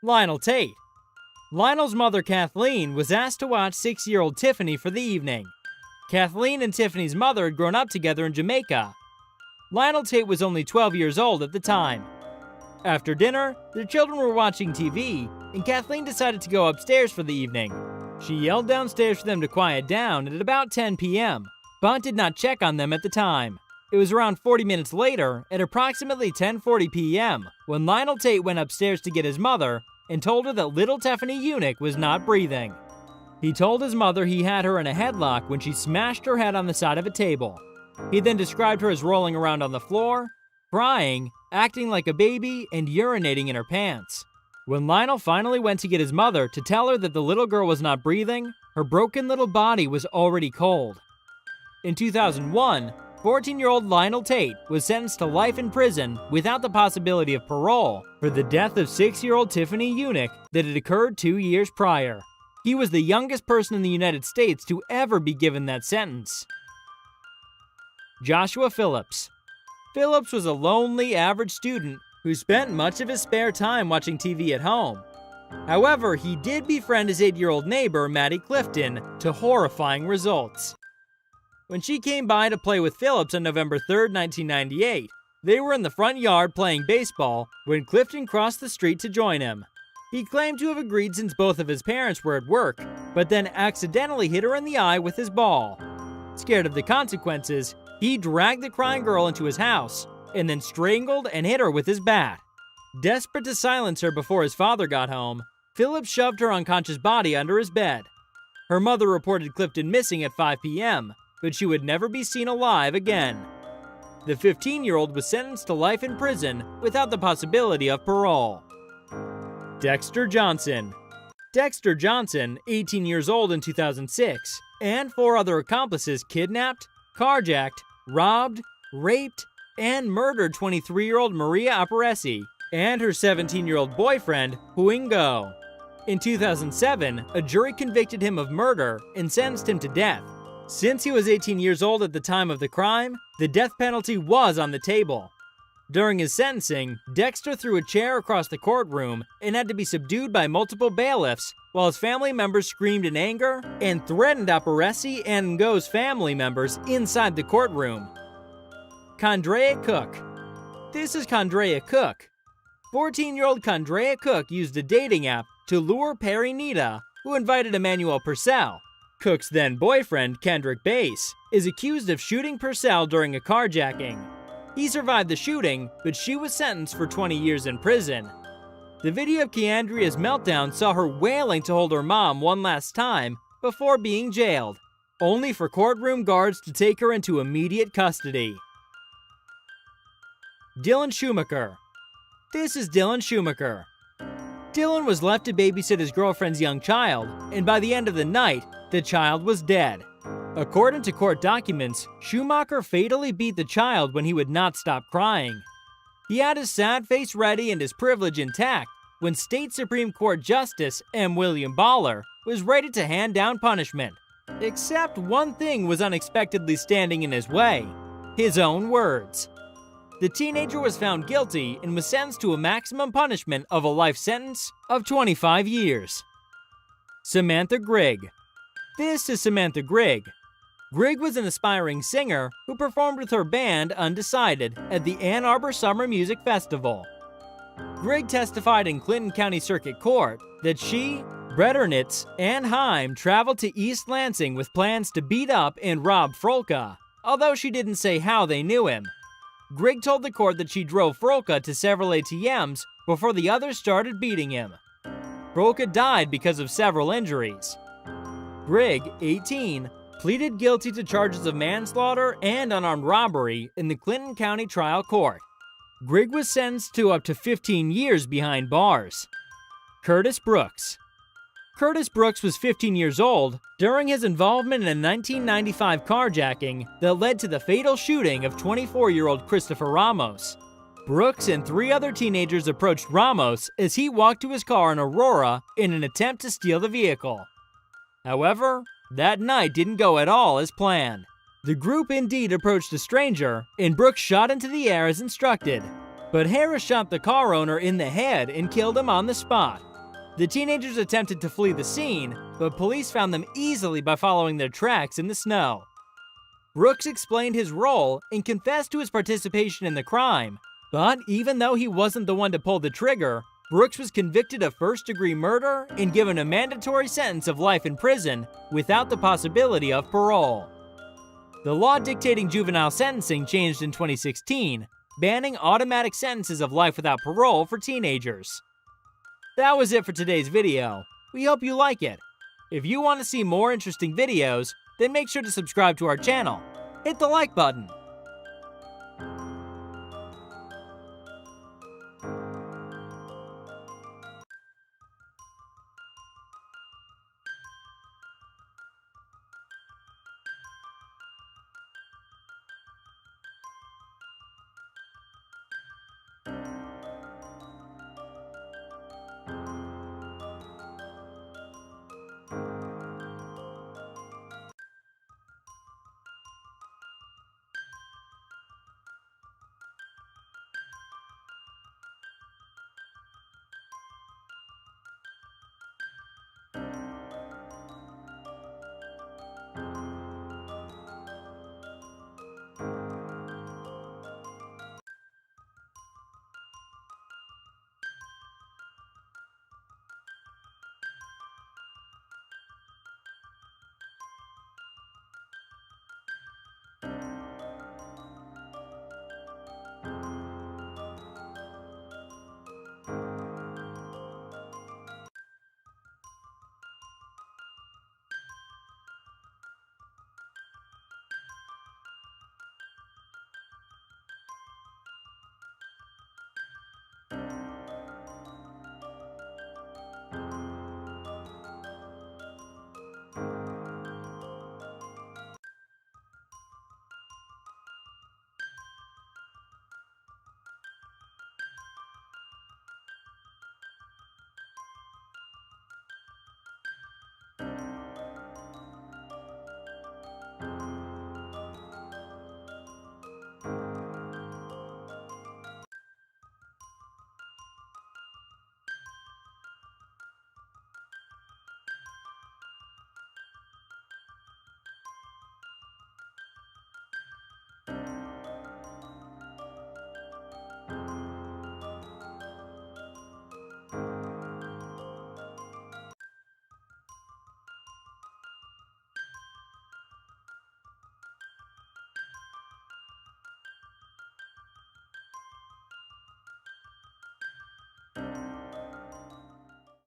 Lionel Tate. Lionel's mother Kathleen was asked to watch 6-year-old Tiffany for the evening. Kathleen and Tiffany's mother had grown up together in Jamaica. Lionel Tate was only 12 years old at the time. After dinner, the children were watching TV, and Kathleen decided to go upstairs for the evening. She yelled downstairs for them to quiet down at about 10 p.m., but did not check on them at the time. It was around 40 minutes later, at approximately 10:40 p.m., when Lionel Tate went upstairs to get his mother and told her that little Tiffany Eunuch was not breathing. He told his mother he had her in a headlock when she smashed her head on the side of a table. He then described her as rolling around on the floor, crying, acting like a baby, and urinating in her pants. When Lionel finally went to get his mother to tell her that the little girl was not breathing, her broken little body was already cold. In 2001, 14-year-old Lionel Tate was sentenced to life in prison without the possibility of parole for the death of 6-year-old Tiffany Eunuch that had occurred 2 years prior. He was the youngest person in the United States to ever be given that sentence. Joshua Phillips. Phillips was a lonely, average student who spent much of his spare time watching TV at home. However, he did befriend his 8-year-old neighbor, Maddie Clifton, to horrifying results. When she came by to play with Phillips on November 3, 1998, they were in the front yard playing baseball when Clifton crossed the street to join him. He claimed to have agreed since both of his parents were at work, but then accidentally hit her in the eye with his ball. Scared of the consequences, he dragged the crying girl into his house and then strangled and hit her with his bat. Desperate to silence her before his father got home, Phillips shoved her unconscious body under his bed. Her mother reported Clifton missing at 5 p.m., but she would never be seen alive again. The 15-year-old was sentenced to life in prison without the possibility of parole. Dexter Johnson. Dexter Johnson, 18 years old in 2006, and 4 other accomplices kidnapped, carjacked, robbed, raped, and murdered 23-year-old Maria Aparesi and her 17-year-old boyfriend, Huing Go. In 2007, a jury convicted him of murder and sentenced him to death. Since he was 18 years old at the time of the crime, the death penalty was on the table. During his sentencing, Dexter threw a chair across the courtroom and had to be subdued by multiple bailiffs while his family members screamed in anger and threatened Aparesi and Ngo's family members inside the courtroom. Condrea Cook. This is Condrea Cook. 14-year-old Condrea Cook used a dating app to lure Perry Nita, who invited Emmanuel Purcell. Cook's then-boyfriend, Kendrick Bass, is accused of shooting Purcell during a carjacking. He survived the shooting, but she was sentenced for 20 years in prison. The video of Keandria's meltdown saw her wailing to hold her mom one last time before being jailed, only for courtroom guards to take her into immediate custody. Dylan Schumacher. This is Dylan Schumacher. Dylan was left to babysit his girlfriend's young child, and by the end of the night, the child was dead. According to court documents, Schumacher fatally beat the child when he would not stop crying. He had his sad face ready and his privilege intact when State Supreme Court Justice M. William Baller was ready to hand down punishment. Except one thing was unexpectedly standing in his way: his own words. The teenager was found guilty and was sentenced to a maximum punishment of a life sentence of 25 years. Samantha Grigg. This is Samantha Grigg. Grigg was an aspiring singer who performed with her band Undecided at the Ann Arbor Summer Music Festival. Grigg testified in Clinton County Circuit Court that she, Bretternitz, and Heim traveled to East Lansing with plans to beat up and rob Frolka, although she didn't say how they knew him. Grigg told the court that she drove Frolka to several ATMs before the others started beating him. Frolka died because of several injuries. Grigg, 18, pleaded guilty to charges of manslaughter and unarmed robbery in the Clinton County Trial Court. Grigg was sentenced to up to 15 years behind bars. Curtis Brooks. Curtis Brooks was 15 years old during his involvement in a 1995 carjacking that led to the fatal shooting of 24-year-old Christopher Ramos. Brooks and 3 other teenagers approached Ramos as he walked to his car in Aurora in an attempt to steal the vehicle. However, that night didn't go at all as planned. The group indeed approached a stranger, and Brooks shot into the air as instructed. But Harris shot the car owner in the head and killed him on the spot. The teenagers attempted to flee the scene, but police found them easily by following their tracks in the snow. Brooks explained his role and confessed to his participation in the crime, but even though he wasn't the one to pull the trigger, Brooks was convicted of first-degree murder and given a mandatory sentence of life in prison without the possibility of parole. The law dictating juvenile sentencing changed in 2016, banning automatic sentences of life without parole for teenagers. That was it for today's video. We hope you like it. If you want to see more interesting videos, then make sure to subscribe to our channel. Hit the like button